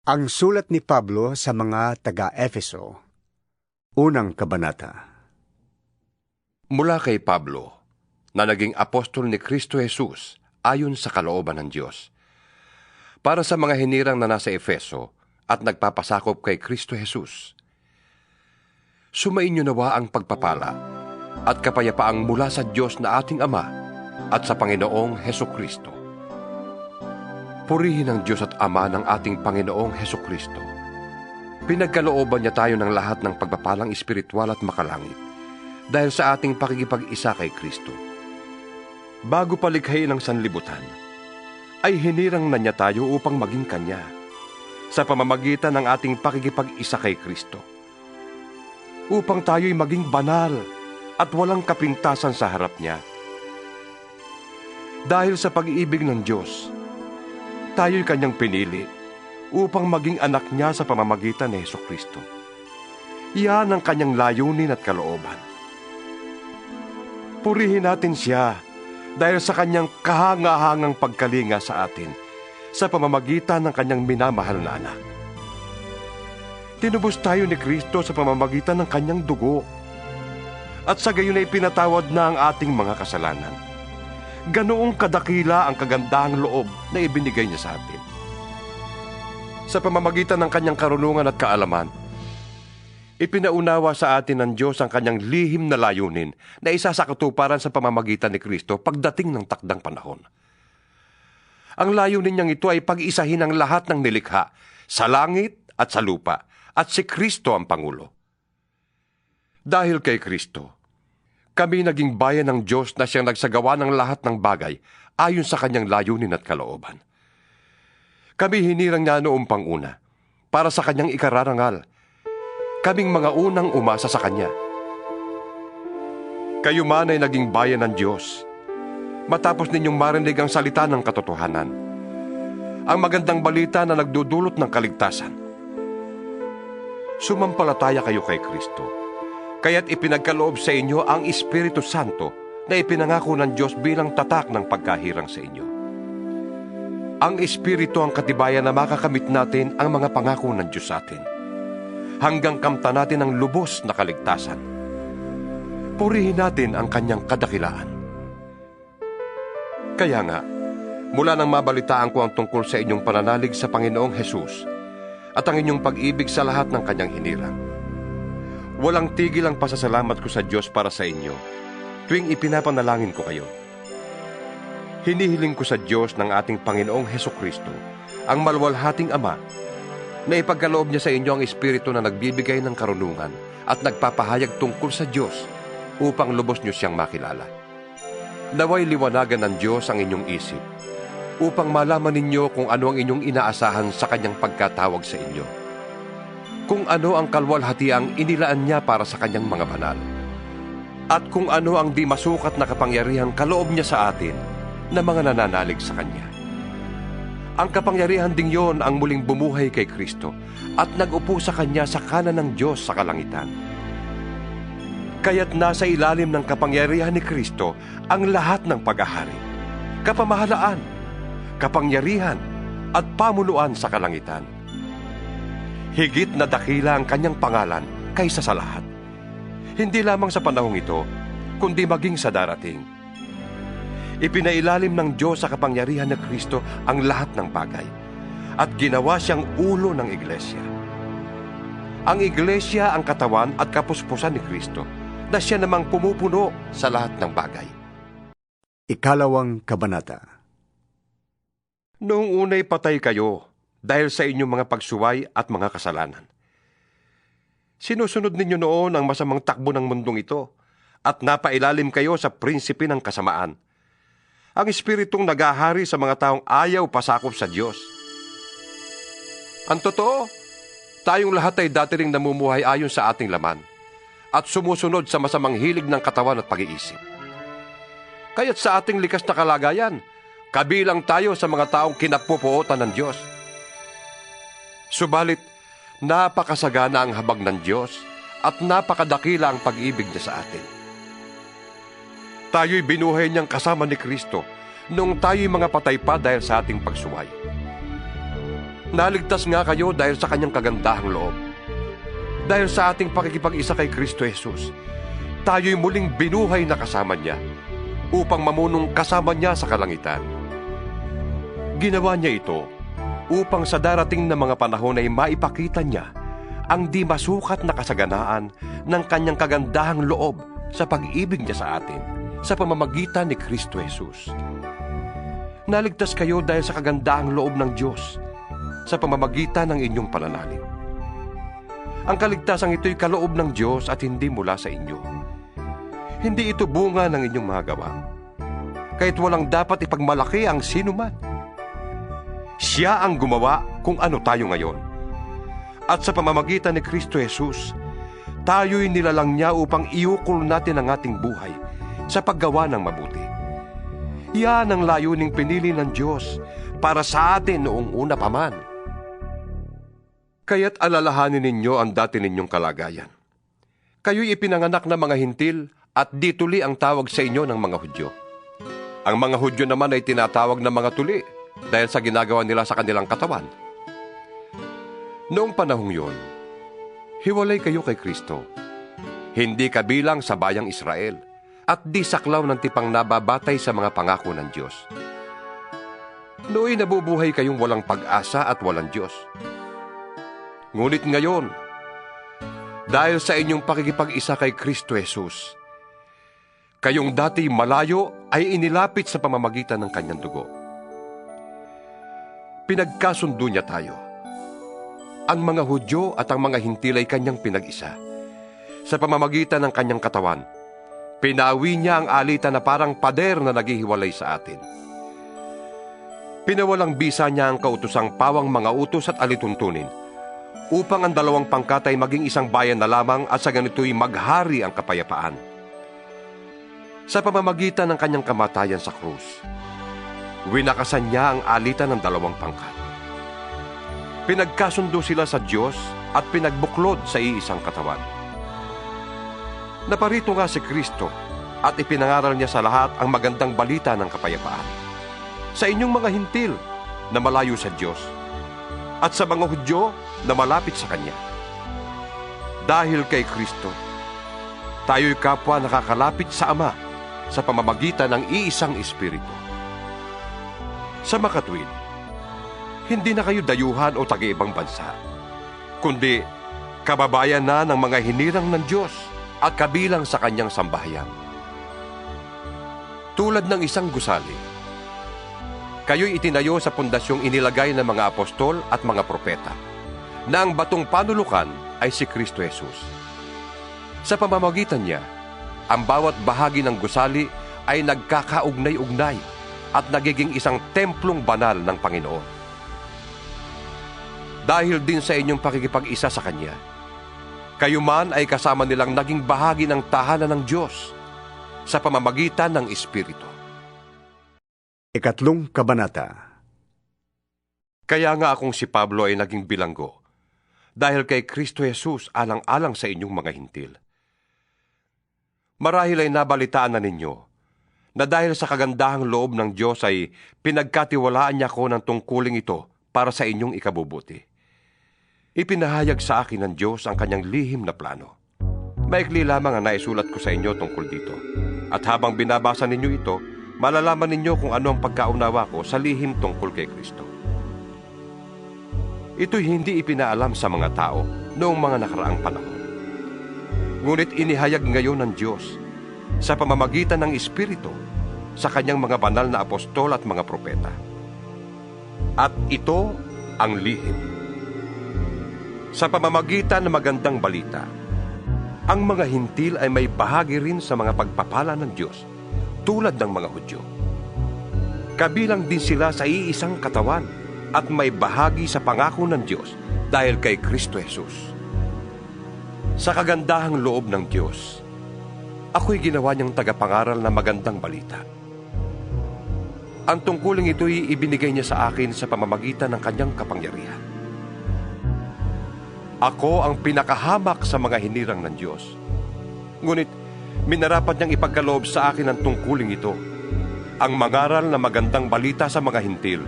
Ang sulat ni Pablo sa mga taga-Efeso, unang kabanata. Mula kay Pablo, na naging apostol ni Kristo Jesus ayon sa kalooban ng Diyos, para sa mga hinirang na nasa Efeso at nagpapasakop kay Kristo Jesus. Sumainyo nawa ang pagpapala at kapayapaang mula sa Diyos na ating Ama at sa Panginoong Hesukristo. Purihin ang Diyos at Ama ng ating Panginoong Hesukristo. Pinagkalooban niya tayo ng lahat ng pagpapalang espiritual at makalangit dahil sa ating pakikipag-isa kay Kristo. Bago palikhain ang sanlibutan, ay hinirang na niya tayo upang maging Kanya sa pamamagitan ng ating pakikipag-isa kay Kristo, upang tayo'y maging banal at walang kapintasan sa harap niya. Dahil sa pag-iibig ng Diyos, tayo'y Kanyang pinili upang maging anak niya sa pamamagitan ni Hesukristo. Iyan ang Kanyang layunin at kalooban. Purihin natin Siya dahil sa Kanyang kahangahangang pagkalinga sa atin sa pamamagitan ng Kanyang minamahal na anak. Tinubos tayo ni Kristo sa pamamagitan ng Kanyang dugo, at sa gayon ay pinatawad na ang ating mga kasalanan. Ganoong kadakila ang kagandahang loob na ibinigay niya sa atin. Sa pamamagitan ng Kanyang karunungan at kaalaman, ipinaunawa sa atin ng Diyos ang Kanyang lihim na layunin na isa sa katuparan sa pamamagitan ni Kristo pagdating ng takdang panahon. Ang layunin niyang ito ay pag-isahin ang lahat ng nilikha sa langit at sa lupa, at si Kristo ang Pangulo. Dahil kay Kristo, kami naging bayan ng Diyos na Siyang nagsagawa ng lahat ng bagay ayon sa Kanyang layunin at kalooban. Kami hinirang niya noong panguna para sa Kanyang ikararangal. Kaming mga unang umasa sa Kanya. Kayo man ay naging bayan ng Diyos matapos ninyong marinig ang salita ng katotohanan, ang magandang balita na nagdudulot ng kaligtasan. Sumampalataya kayo kay Kristo, kaya't ipinagkaloob sa inyo ang Espiritu Santo na ipinangako ng Diyos bilang tatak ng pagkahirang sa inyo. Ang Espiritu ang katibayan na makakamit natin ang mga pangako ng Diyos sa atin, hanggang kamta natin ang lubos na kaligtasan. Purihin natin ang Kanyang kadakilaan. Kaya nga, mula nang mabalitaan ko ang tungkol sa inyong pananalig sa Panginoong Hesus at ang inyong pag-ibig sa lahat ng Kanyang hinirang, walang tigil ang pasasalamat ko sa Diyos para sa inyo tuwing ipinapanalangin ko kayo. Hinihiling ko sa Diyos ng ating Panginoong Hesukristo, ang maluwalhating Ama, na ipagkaloob niya sa inyo ang Espiritu na nagbibigay ng karunungan at nagpapahayag tungkol sa Diyos upang lubos niyo siyang makilala. Naway liwanagan ng Diyos ang inyong isip upang malaman ninyo kung ano ang inyong inaasahan sa Kanyang pagkatawag sa inyo, kung ano ang kalwalhatiang inilaan niya para sa Kanyang mga banal, at kung ano ang di masukat na kapangyarihang kaloob niya sa atin na mga nananalig sa Kanya. Ang kapangyarihan ding yon ang muling bumuhay kay Kristo at nag-upo sa Kanya sa kanan ng Diyos sa kalangitan. Kaya't nasa ilalim ng kapangyarihan ni Kristo ang lahat ng paghahari, kapamahalaan, kapangyarihan at pamunuan sa kalangitan. Higit na dakila ang Kanyang pangalan kaysa sa lahat, hindi lamang sa panahong ito, kundi maging sa darating. Ipinailalim ng Diyos sa kapangyarihan ng Kristo ang lahat ng bagay, at ginawa siyang ulo ng Iglesia. Ang Iglesia ang katawan at kapuspusan ni Kristo, na siya namang pumupuno sa lahat ng bagay. Ikalawang kabanata. Noong unay patay kayo dahil sa inyong mga pagsuway at mga kasalanan. Sinusunod ninyo noon ang masamang takbo ng mundong ito at napailalim kayo sa prinsipe ng kasamaan, ang espiritong nagahari sa mga taong ayaw pasakop sa Diyos. Ang totoo, tayong lahat ay dati ring namumuhay ayon sa ating laman at sumusunod sa masamang hilig ng katawan at pag-iisip. Kaya't sa ating likas na kalagayan, kabilang tayo sa mga taong kinapupuotan ng Diyos. Subalit, napakasagana ang habag ng Diyos at napakadakila ang pag-ibig niya sa atin. Tayo'y binuhay niyang kasama ni Kristo noong tayo'y mga patay pa dahil sa ating pagsuway. Naligtas nga kayo dahil sa kanyang kagandahang loob. Dahil sa ating pakikipag-isa kay Kristo Jesus, tayo'y muling binuhay na kasama niya upang mamunong kasama niya sa kalangitan. Ginawa niya ito upang sa darating na mga panahon ay maipakita niya ang di masukat na kasaganaan ng kanyang kagandahang loob sa pag-ibig niya sa atin sa pamamagitan ni Kristo Jesus. Naligtas kayo dahil sa kagandahang loob ng Diyos sa pamamagitan ng inyong pananalig. Ang kaligtasang ito'y kaloob ng Diyos at hindi mula sa inyo. Hindi ito bunga ng inyong mga gawa, kahit walang dapat ipagmalaki ang sinuman. Siya ang gumawa kung ano tayo ngayon. At sa pamamagitan ni Kristo Jesus, tayo'y nilalang niya upang iukol natin ang ating buhay sa paggawa ng mabuti. Yan ang layuning pinili ng Diyos para sa atin noong una pa man. Kaya't alalahanin ninyo ang dati ninyong kalagayan. Kayo'y ipinanganak na mga hintil at di tuli ang tawag sa inyo ng mga Hudyo. Ang mga Hudyo naman ay tinatawag na mga tuli dahil sa ginagawa nila sa kanilang katawan. Noong panahong yon, hiwalay kayo kay Kristo. Hindi kabilang sa bayang Israel at di saklaw ng tipang nababatay sa mga pangako ng Diyos. Nooy nabubuhay kayong walang pag-asa at walang Diyos. Ngunit ngayon, dahil sa inyong pakikipag-isa kay Kristo Jesus, kayong dati malayo ay inilapit sa pamamagitan ng kanyang dugo. Pinagkasundo niya tayo. Ang mga Hudyo at ang mga hintil ay kanyang pinag-isa. Sa pamamagitan ng kanyang katawan, pinawi niya ang alitan na parang pader na naghihiwalay sa atin. Pinawalang bisa niya ang kautosang pawang mga utos at alituntunin, upang ang dalawang pangkat ay maging isang bayan na lamang at sa ganito'y maghari ang kapayapaan. Sa pamamagitan ng kanyang kamatayan sa krus, winakasan niya ang alitan ng dalawang pangkat. Pinagkasundo sila sa Diyos at pinagbuklod sa iisang katawan. Naparito nga si Kristo at ipinangaral niya sa lahat ang magandang balita ng kapayapaan. Sa inyong mga hintil na malayo sa Diyos at sa mga Hudyo na malapit sa Kanya. Dahil kay Kristo, tayo'y kapwa nakakalapit sa Ama sa pamamagitan ng iisang Espiritu. Sa makatwid, hindi na kayo dayuhan o taga-ibang bansa, kundi kababayan na ng mga hinirang ng Diyos at kabilang sa Kanyang sambahayan. Tulad ng isang gusali, kayo'y itinayo sa pundasyong inilagay ng mga apostol at mga propeta, na ang batong panulukan ay si Kristo Jesus. Sa pamamagitan niya, ang bawat bahagi ng gusali ay nagkakaugnay-ugnay at nagiging isang templong banal ng Panginoon. Dahil din sa inyong pakikipag-isa sa Kanya, kayo man ay kasama nilang naging bahagi ng tahanan ng Diyos sa pamamagitan ng Espiritu. Ikatlong kabanata. Kaya nga akong si Pablo ay naging bilanggo, dahil kay Kristo Jesus alang-alang sa inyong mga hintil. Marahil ay nabalitaan na ninyo, na dahil sa kagandahang loob ng Diyos ay pinagkatiwalaan niya ko ng tungkuling ito para sa inyong ikabubuti. Ipinahayag sa akin ng Diyos ang kanyang lihim na plano. Maikli lamang ang naisulat ko sa inyo tungkol dito. At habang binabasa ninyo ito, malalaman ninyo kung ano ang pagkaunawa ko sa lihim tungkol kay Kristo. Ito'y hindi ipinaalam sa mga tao noong mga nakaraang panahon. Ngunit inihayag ngayon ng Diyos sa pamamagitan ng Espiritu sa kanyang mga banal na apostol at mga propeta. At ito ang lihim. Sa pamamagitan ng magandang balita, ang mga hintil ay may bahagi rin sa mga pagpapala ng Diyos tulad ng mga Hudyo. Kabilang din sila sa iisang katawan at may bahagi sa pangako ng Diyos dahil kay Kristo Jesus. Sa kagandahang loob ng Diyos, ako'y ginawa niyang tagapangaral na magandang balita. Ang tungkuling ito'y ibinigay niya sa akin sa pamamagitan ng kanyang kapangyarihan. Ako ang pinakahamak sa mga hinirang ng Diyos. Ngunit minarapat niyang ipagkaloob sa akin ang tungkuling ito, ang mangaral na magandang balita sa mga hintil,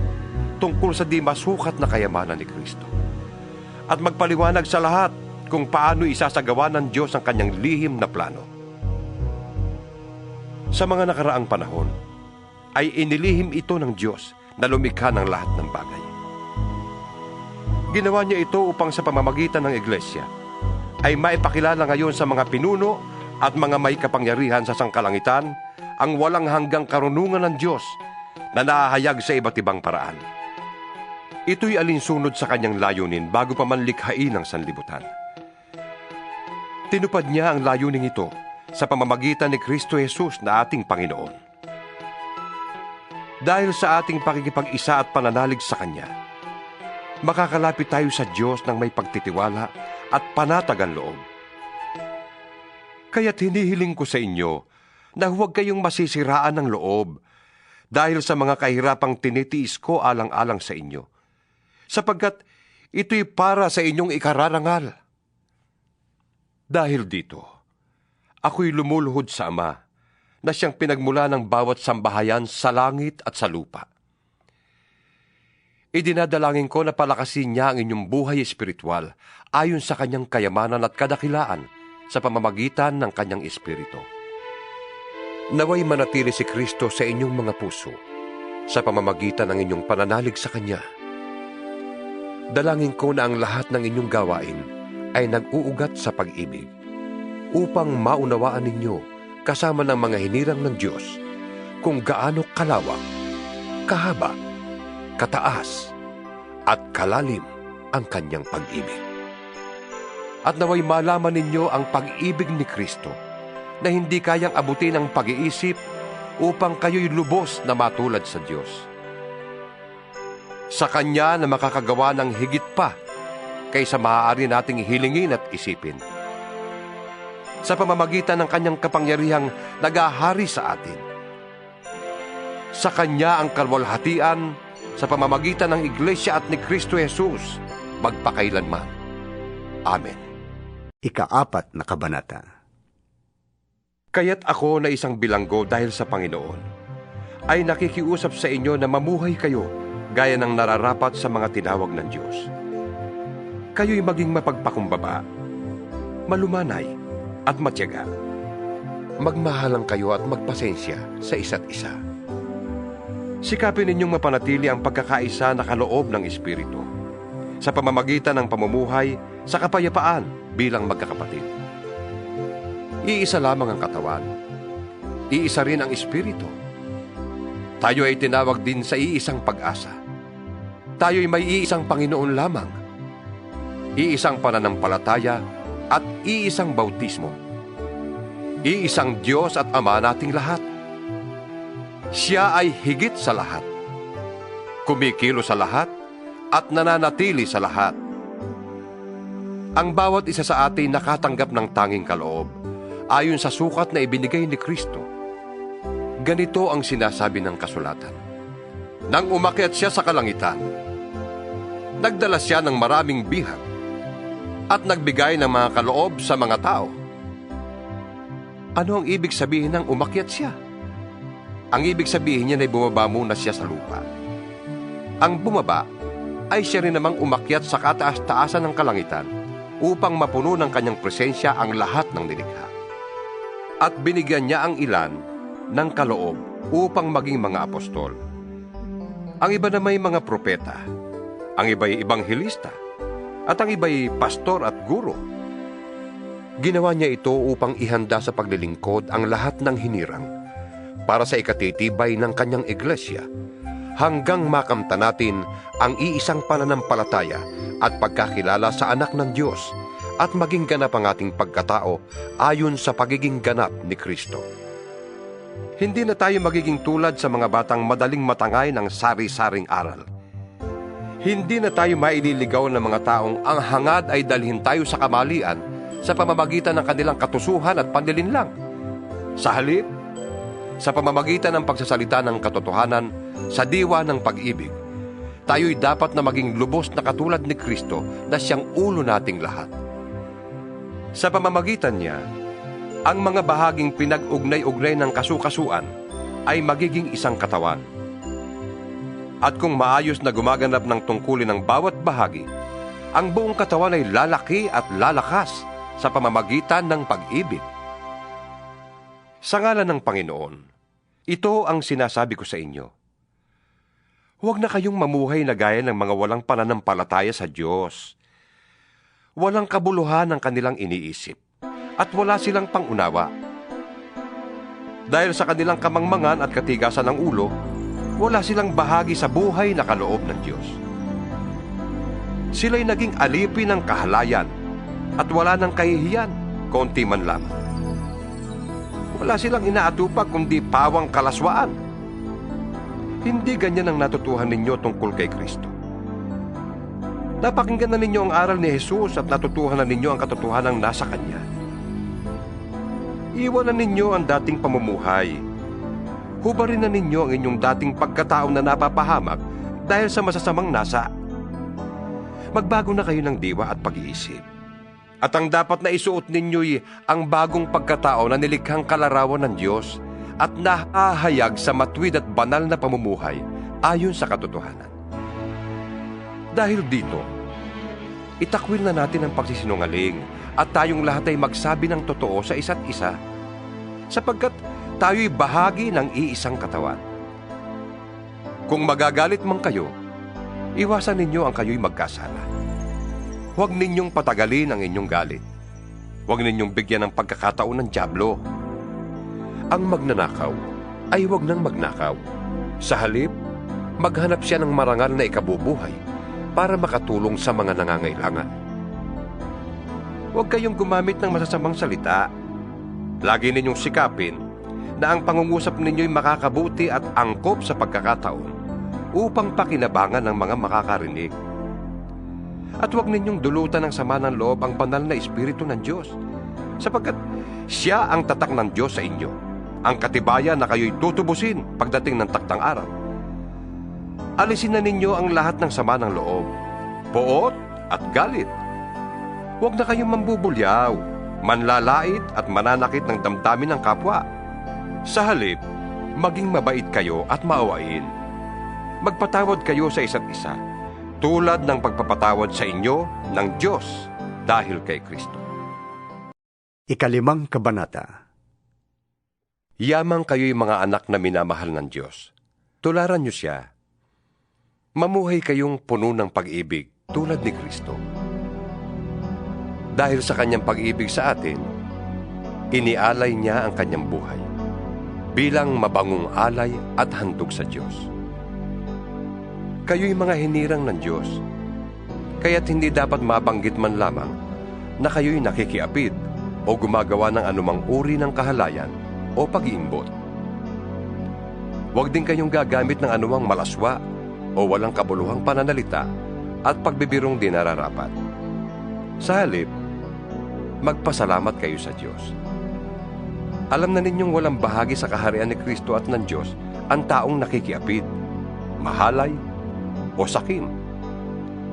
tungkol sa di masukat na kayamanan ni Kristo. At magpaliwanag sa lahat kung paano isasagawa ng Diyos ang kanyang lihim na plano. Sa mga nakaraang panahon, ay inilihim ito ng Diyos na lumikha ng lahat ng bagay. Ginawa niya ito upang sa pamamagitan ng Iglesia ay maipakilala ngayon sa mga pinuno at mga may kapangyarihan sa sangkalangitan ang walang hanggang karunungan ng Diyos na nahahayag sa iba't ibang paraan. Ito'y alinsunod sa kanyang layunin bago pa man likhain ang sanlibutan. Tinupad niya ang layunin ito sa pamamagitan ni Kristo Jesus na ating Panginoon. Dahil sa ating pakikipag-isa at pananalig sa Kanya, makakalapit tayo sa Diyos ng may pagtitiwala at panatag ang loob. Kaya't hinihiling ko sa inyo na huwag kayong masisiraan ng loob dahil sa mga kahirapang tinitiis ko alang-alang sa inyo, sapagkat ito'y para sa inyong ikararangal. Dahil dito, ako'y lumuluhod sa Ama na siyang pinagmula ng bawat sambahayan sa langit at sa lupa. Idinadalangin ko na palakasin niya ang inyong buhay espiritual ayon sa kanyang kayamanan at kadakilaan sa pamamagitan ng kanyang espiritu. Naway manatili si Kristo sa inyong mga puso sa pamamagitan ng inyong pananalig sa Kanya. Dalangin ko na ang lahat ng inyong gawain ay nag-uugat sa pag-ibig upang maunawaan ninyo kasama ng mga hinirang ng Diyos kung gaano kalawak, kahaba, kataas, at kalalim ang kanyang pag-ibig. At naway malaman ninyo ang pag-ibig ni Kristo na hindi kayang abutin ng pag-iisip upang kayo'y lubos na matulad sa Diyos. Sa Kanya na makakagawa ng higit pa kaysa maaari nating hilingin at isipin. Sa pamamagitan ng kanyang kapangyarihang nag-ahari sa atin. Sa Kanya ang kalwalhatian sa pamamagitan ng Iglesia at ni Kristo Jesus magpakailanman. Amen. Ika-4 na kabanata. Kaya't ako na isang bilanggo dahil sa Panginoon, ay nakikiusap sa inyo na mamuhay kayo gaya ng nararapat sa mga tinawag ng Diyos. Kayo'y maging mapagpakumbaba, malumanay, at matyaga. Magmahalang kayo at magpasensya sa isa't isa. Sikapin ninyong mapanatili ang pagkakaisa na kaloob ng Espiritu sa pamamagitan ng pamumuhay sa kapayapaan bilang magkakapatid. Iisa lamang ang katawan. Iisa rin ang Espiritu. Tayo ay tinawag din sa iisang pag-asa. Tayo ay may iisang Panginoon lamang. Iisang pananampalataya at iisang bautismo. Iisang Diyos at Ama nating lahat. Siya ay higit sa lahat, kumikilo sa lahat, at nananatili sa lahat. Ang bawat isa sa atin nakatanggap ng tanging kaloob ayon sa sukat na ibinigay ni Kristo. Ganito ang sinasabi ng kasulatan. Nang umakyat siya sa kalangitan, nagdala siya ng maraming bihag at nagbigay ng mga kaloob sa mga tao. Ano ang ibig sabihin ng umakyat siya? Ang ibig sabihin niya ay bumaba muna siya sa lupa. Ang bumaba ay siya rin namang umakyat sa kataas-taasan ng kalangitan upang mapuno ng kanyang presensya ang lahat ng nilikha. At binigyan niya ang ilan ng kaloob upang maging mga apostol. Ang iba na may mga propeta, ang iba'y ebanghelista, at ang iba'y pastor at guro. Ginawa niya ito upang ihanda sa paglilingkod ang lahat ng hinirang para sa ikatitibay ng kanyang iglesia hanggang makamta natin ang iisang pananampalataya at pagkakilala sa anak ng Diyos at maging ganap ang ating pagkatao ayon sa pagiging ganap ni Kristo. Hindi na tayo magiging tulad sa mga batang madaling matangay ng sari-saring aral. Hindi na tayo maililigaw ng mga taong ang hangad ay dalhin tayo sa kamalian sa pamamagitan ng kanilang katusuhan at panlilinlang. Sa halip, sa pamamagitan ng pagsasalita ng katotohanan sa diwa ng pag-ibig, tayo'y dapat na maging lubos na katulad ni Kristo na siyang ulo nating lahat. Sa pamamagitan niya, ang mga bahaging pinag-ugnay-ugnay ng kasukasuan ay magiging isang katawan. At kung maayos na gumaganap ng tungkulin ng bawat bahagi, ang buong katawan ay lalaki at lalakas sa pamamagitan ng pag-ibig. Sa ngalan ng Panginoon, ito ang sinasabi ko sa inyo. Huwag na kayong mamuhay na gaya ng mga walang pananampalataya sa Diyos. Walang kabuluhan ang kanilang iniisip, at wala silang pangunawa. Dahil sa kanilang kamangmangan at katigasan ng ulo, wala silang bahagi sa buhay na kaloob ng Diyos. Sila'y naging alipin ng kahalayan, at wala ng kahihiyan, konti man lang. Wala silang inaatupag kundi pawang kalaswaan. Hindi ganyan ang natutuhan ninyo tungkol kay Kristo. Napakinggan na ninyo ang aral ni Jesus at natutuhan na ninyo ang katotohanan nasa Kanya. Iwanan ninyo ang dating pamumuhay. Hubarin na ninyo ang inyong dating pagkatao na napapahamak dahil sa masasamang nasa. Magbago na kayo ng diwa at pag-iisip. At ang dapat na isuot ninyo'y ang bagong pagkatao na nilikhang kalarawan ng Diyos at nahahayag sa matuwid at banal na pamumuhay ayon sa katotohanan. Dahil dito, itakwil na natin ang pagsisinungaling at tayong lahat ay magsabi ng totoo sa isa't isa, sapagkat tayo'y bahagi ng iisang katawan. Kung magagalit man kayo, iwasan ninyo ang kayo'y magkasala. Huwag ninyong patagalin ang inyong galit. Huwag ninyong bigyan ng pagkakataon ng dyablo. Ang magnanakaw ay huwag nang magnakaw. Sa halip, maghanap siya ng marangal na ikabubuhay para makatulong sa mga nangangailangan. Huwag kayong gumamit ng masasamang salita. Lagi ninyong sikapin na ang pangungusap ninyo'y makakabuti at angkop sa pagkakataon upang pakinabangan ng mga makakarinig. At huwag ninyong dulutan ng sama ng loob ang banal na Espiritu ng Diyos, sapagkat siya ang tatak ng Diyos sa inyo, ang katibayan na kayo'y tutubusin pagdating ng taktang araw. Alisin na ninyo ang lahat ng sama ng loob, poot at galit. Huwag na kayong mambubulyaw, manlalait at mananakit ng damdamin ng kapwa. Sa halip, maging mabait kayo at maawain. Magpatawad kayo sa isa't isa, tulad ng pagpapatawad sa inyo ng Diyos dahil kay Kristo. 5 Kabanata. Yamang kayo'y mga anak na minamahal ng Diyos. Tularan niyo siya. Mamuhay kayong puno ng pag-ibig tulad ni Kristo. Dahil sa kanyang pag-ibig sa atin, inialay niya ang kanyang buhay bilang mabangong alay at handog sa Diyos. Kayo'y mga hinirang ng Diyos, kaya't hindi dapat mabanggit man lamang na kayo'y nakikiapid o gumagawa ng anumang uri ng kahalayan o pag-iimbot. Huwag din kayong gagamit ng anumang malaswa o walang kabuluhang pananalita at pagbibirong di nararapat. Sa halip, magpasalamat kayo sa Diyos. Alam na ninyong walang bahagi sa kaharian ni Kristo at ng Diyos ang taong nakikiapid, mahalay, o sakim,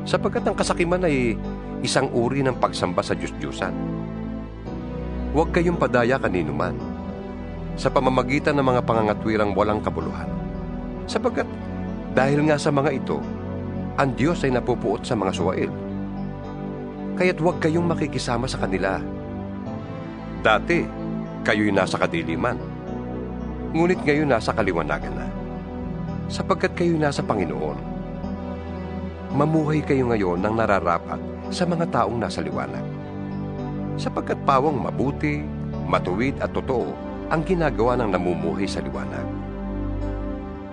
sapagkat ang kasakiman ay isang uri ng pagsamba sa Diyos-Diyusan. Huwag kayong padaya kaninuman sa pamamagitan ng mga pangangatwirang walang kabuluhan, sapagkat dahil nga sa mga ito, ang Diyos ay napupuot sa mga suwail. Kaya't huwag kayong makikisama sa kanila. Dati, kayo'y nasa kadiliman, ngunit ngayon nasa kaliwanagan na, sapagkat kayo'y nasa Panginoon. Mamuhay kayo ngayon ng nararapat sa mga taong nasa liwanag, sapagkat pawang mabuti, matuwid at totoo ang ginagawa ng namumuhay sa liwanag.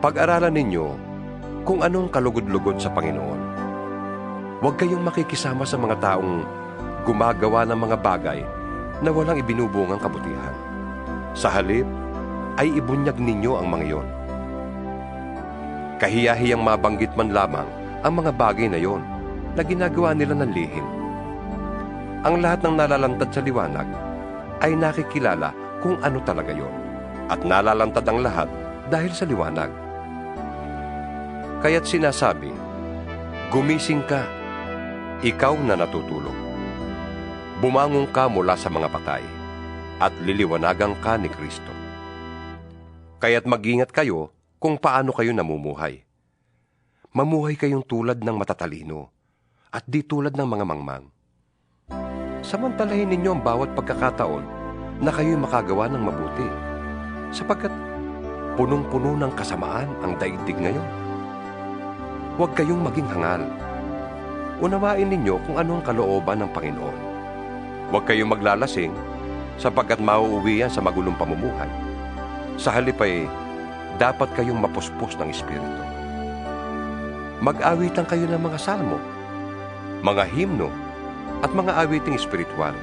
Pag-aralan ninyo kung anong kalugod-lugod sa Panginoon. Huwag kayong makikisama sa mga taong gumagawa ng mga bagay na walang ibinubungang kabutihan. Sa halip, ay ibunyag ninyo ang mga iyon. Kahiyahiyang mabanggit man lamang ang mga bagay na yon na ginagawa nila ng lihim. Ang lahat ng nalalantad sa liwanag ay nakikilala kung ano talaga yon, at nalalantad ang lahat dahil sa liwanag. Kaya't sinasabi, gumising ka, ikaw na natutulog. Bumangon ka mula sa mga patay, at liliwanagan ka ni Kristo. Kaya't mag-ingat kayo kung paano kayo namumuhay. Mamuhay kayong tulad ng matatalino at di tulad ng mga mangmang. Samantalahin ninyo ang bawat pagkakataon na kayo'y makagawa ng mabuti, sapagkat punong-puno ng kasamaan ang daigdig ngayon. Huwag kayong maging hangal. Unawain ninyo kung ano ang kalooban ng Panginoon. Huwag kayong maglalasing, sapagkat mauuwi yan sa magulong pamumuhay. Sa halip ay dapat kayong mapuspos ng Espiritu. Mag-awitan kayo ng mga salmo, mga himno, at mga awiting espiritual.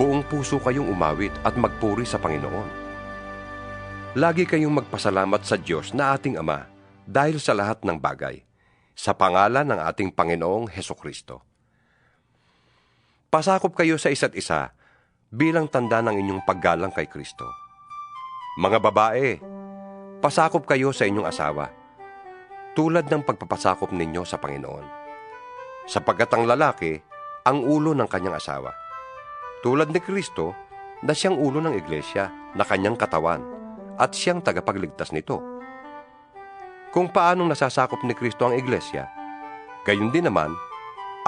Buong puso kayong umawit at magpuri sa Panginoon. Lagi kayong magpasalamat sa Diyos na ating Ama dahil sa lahat ng bagay, sa pangalan ng ating Panginoong Hesukristo. Pasakop kayo sa isa't isa bilang tanda ng inyong paggalang kay Kristo. Mga babae, pasakop kayo sa inyong asawa, tulad ng pagpapasakop ninyo sa Panginoon. Sapagkat ang lalaki, ang ulo ng kanyang asawa. Tulad ni Kristo, na siyang ulo ng iglesia, na kanyang katawan, at siyang tagapagligtas nito. Kung paanong nasasakop ni Kristo ang iglesia, gayon din naman,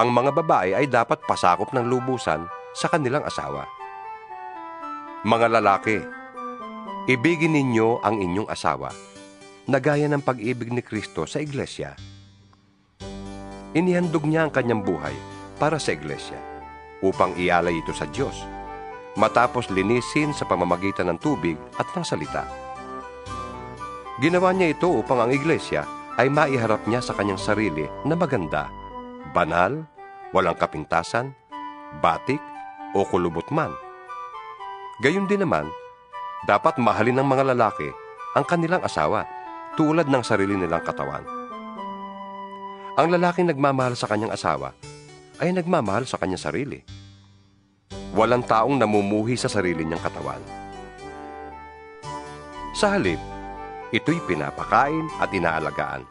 ang mga babae ay dapat pasakop ng lubusan sa kanilang asawa. Mga lalaki, ibigin ninyo ang inyong asawa, na gaya ng pag-ibig ni Kristo sa iglesia. Inihandog niya ang kanyang buhay para sa iglesia, upang ialay ito sa Diyos, matapos linisin sa pamamagitan ng tubig at ng salita. Ginawa niya ito upang ang iglesia ay maiharap niya sa kanyang sarili na maganda, banal, walang kapintasan, batik, o kulubot man. Gayon din naman, dapat mahalin ng mga lalaki ang kanilang asawa tulad ng sarili nilang katawan. Ang lalaking nagmamahal sa kanyang asawa ay nagmamahal sa kanyang sarili. Walang taong namumuhi sa sarili niyang katawan. Sa halip, ito'y pinapakain at inaalagaan,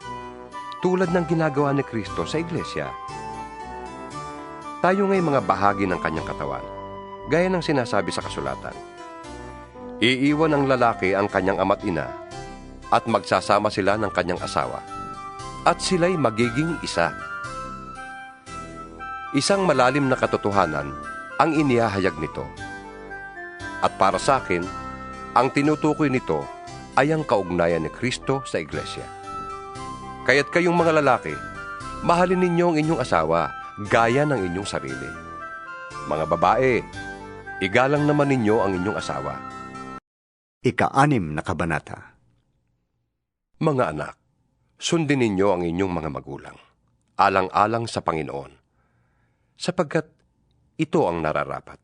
tulad ng ginagawa ni Kristo sa iglesia. Tayo nga'y mga bahagi ng kanyang katawan, gaya ng sinasabi sa kasulatan. Iiwan ng lalaki ang kanyang ama't ina, at magsasama sila ng kanyang asawa, at sila'y magiging isa. Isang malalim na katotohanan ang inihahayag nito. At para sa akin, ang tinutukoy nito ay ang kaugnayan ni Kristo sa iglesia. Kaya't kayong mga lalaki, mahalin ninyo ang inyong asawa gaya ng inyong sarili. Mga babae, igalang naman ninyo ang inyong asawa. Ika-6 na kabanata. Mga anak, sundin ninyo ang inyong mga magulang, alang-alang sa Panginoon, sapagkat ito ang nararapat.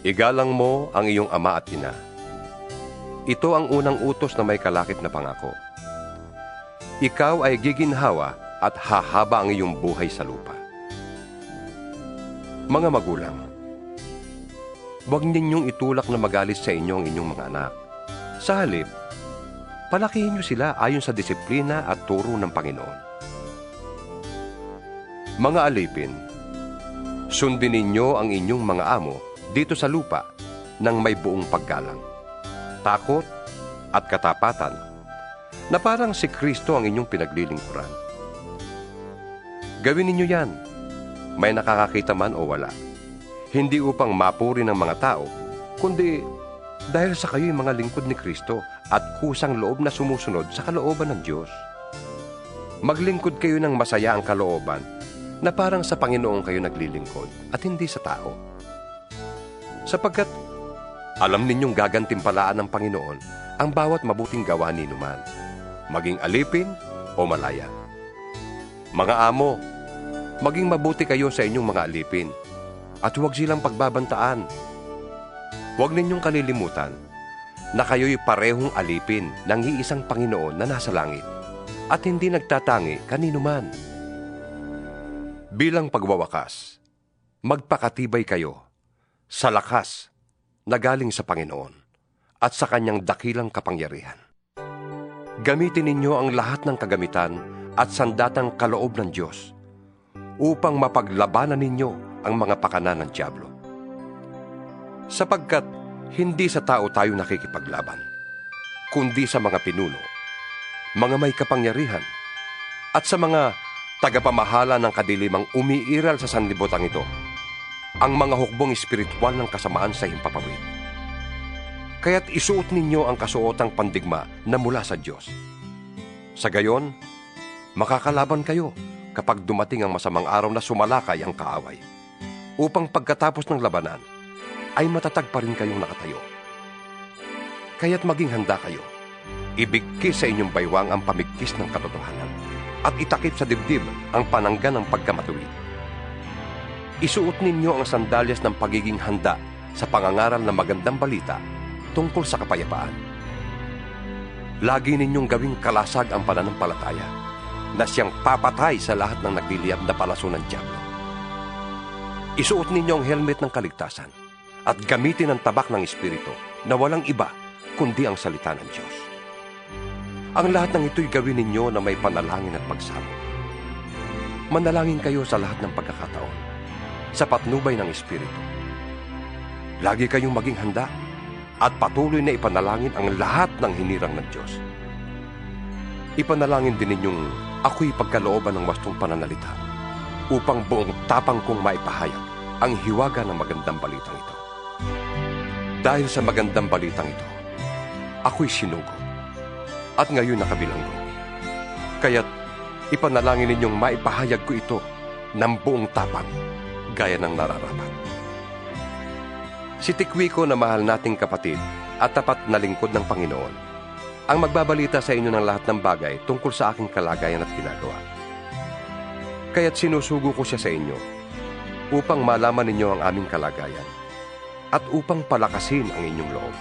Igalang mo ang iyong ama at ina. Ito ang unang utos na may kalakip na pangako. Ikaw ay giginhawa at hahaba ang iyong buhay sa lupa. Mga magulang, huwag ninyong itulak na magalit sa inyo ang inyong mga anak. Sa halip, palakihin niyo sila ayon sa disiplina at turo ng Panginoon. Mga alipin, sundin ninyo ang inyong mga amo dito sa lupa ng may buong paggalang, takot at katapatan, na parang si Kristo ang inyong pinaglilingkuran. Gawin ninyo yan, may nakakakita man o wala, hindi upang mapuri ng mga tao, kundi dahil sa kayo'y mga lingkod ni Kristo at kusang loob na sumusunod sa kalooban ng Diyos. Maglingkod kayo ng masaya ang kalooban na parang sa Panginoon kayo naglilingkod at hindi sa tao. Sapagkat alam ninyong gagantimpalaan ng Panginoon ang bawat mabuting gawa ninuman, maging alipin o malaya. Mga amo, maging mabuti kayo sa inyong mga alipin at huwag silang pagbabantaan. Huwag ninyong kalilimutan na kayo'y parehong alipin ng iisang Panginoon na nasa langit at hindi nagtatangi kanino man. Bilang pagwawakas, magpakatibay kayo sa lakas na galing sa Panginoon at sa kanyang dakilang kapangyarihan. Gamitin ninyo ang lahat ng kagamitan at sandatang kaloob ng Diyos upang mapaglabanan ninyo ang mga pakanan ng dyablo. Sapagkat hindi sa tao tayo nakikipaglaban, kundi sa mga pinuno, mga may kapangyarihan, at sa mga tagapamahala ng kadilimang umiiral sa sanlibutan ito, ang mga hukbong espiritual ng kasamaan sa himpapawid. Kaya't isuot ninyo ang kasuotang pandigma na mula sa Diyos. Sa gayon, makakalaban kayo kapag dumating ang masamang araw na sumalakay ang kaaway, upang pagkatapos ng labanan ay matatag pa rin kayong nakatayo. Kaya't maging handa kayo, ibigkis sa inyong baywang ang pamigkis ng katotohanan, at itakip sa dibdib ang panangga ng pagkamatuwid. Isuot ninyo ang sandalyas ng pagiging handa sa pangangaral ng magandang balita tungkol sa kapayapaan. Lagi ninyong gawing kalasag ang pananampalataya na siyang papatay sa lahat ng nagliliyab na palaso ng dyablo. Isuot ninyo ang helmet ng kaligtasan at gamitin ang tabak ng Espiritu na walang iba kundi ang salita ng Diyos. Ang lahat ng ito'y gawin ninyo na may panalangin at pagsamo. Manalangin kayo sa lahat ng pagkakataon, sa patnubay ng Espiritu. Lagi kayong maging handa at patuloy na ipanalangin ang lahat ng hinirang ng Diyos. Ipanalangin din ninyong ako'y pagkalooban ng wastong pananalita upang buong tapang kong maipahayag ang hiwaga ng magandang balitang ito. Dahil sa magandang balitang ito, ako'y sinugo at ngayon nakabilanggo. Kaya't ipanalangin ninyong maipahayag ko ito ng buong tapang gaya ng nararapat. Si Tikwico na mahal nating kapatid at tapat na lingkod ng Panginoon ang magbabalita sa inyo ng lahat ng bagay tungkol sa aking kalagayan at ginagawa. Kaya't sinusugo ko siya sa inyo upang malaman ninyo ang aming kalagayan at upang palakasin ang inyong loob.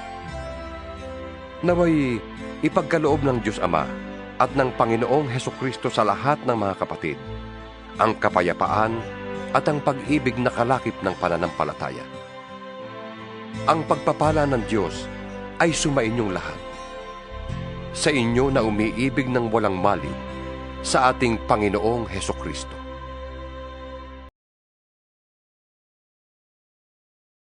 Naway ipagkaloob ng Diyos Ama at ng Panginoong Hesukristo sa lahat ng mga kapatid ang kapayapaan at ang pag-ibig na kalakip ng pananampalataya. Ang pagpapala ng Diyos ay sumainyong lahat. Sa inyo na umiibig ng walang mali sa ating Panginoong Hesukristo.